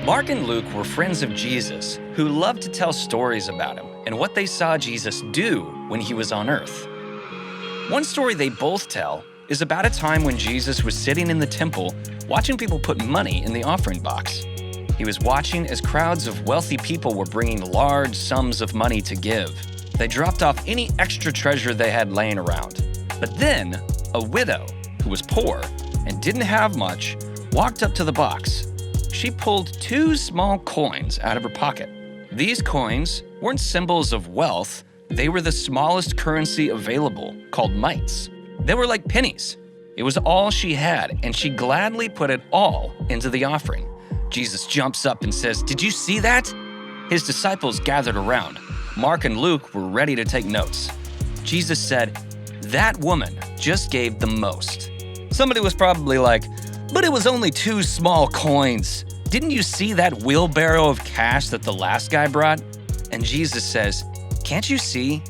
Mark and Luke were friends of Jesus who loved to tell stories about him and what they saw Jesus do when he was on earth. One story they both tell is about a time when Jesus was sitting in the temple watching people put money in the offering box. He was watching as crowds of wealthy people were bringing large sums of money to give. They dropped off any extra treasure they had laying around. But then, a widow, who was poor and didn't have much, walked up to the box. She pulled 2 small coins out of her pocket. These coins weren't symbols of wealth. They were the smallest currency available, called mites. They were like pennies. It was all she had, and she gladly put it all into the offering. Jesus jumps up and says, "Did you see that?" His disciples gathered around. Mark and Luke were ready to take notes. Jesus said, "That woman just gave the most." Somebody was probably like, "But it was only 2 small coins. Didn't you see that wheelbarrow of cash that the last guy brought?" And Jesus says, "Can't you see?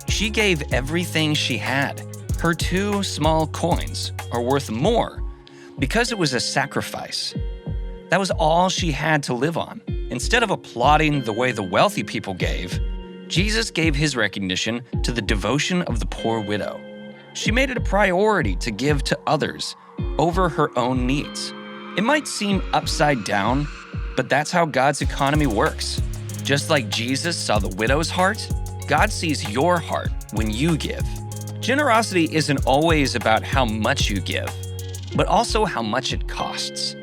She gave everything she had. Her 2 small coins are worth more because it was a sacrifice. That was all she had to live on." Instead of applauding the way the wealthy people gave, Jesus gave his recognition to the devotion of the poor widow. She made it a priority to give to others over her own needs. It might seem upside down, but that's how God's economy works. Just like Jesus saw the widow's heart, God sees your heart when you give. Generosity isn't always about how much you give, but also how much it costs.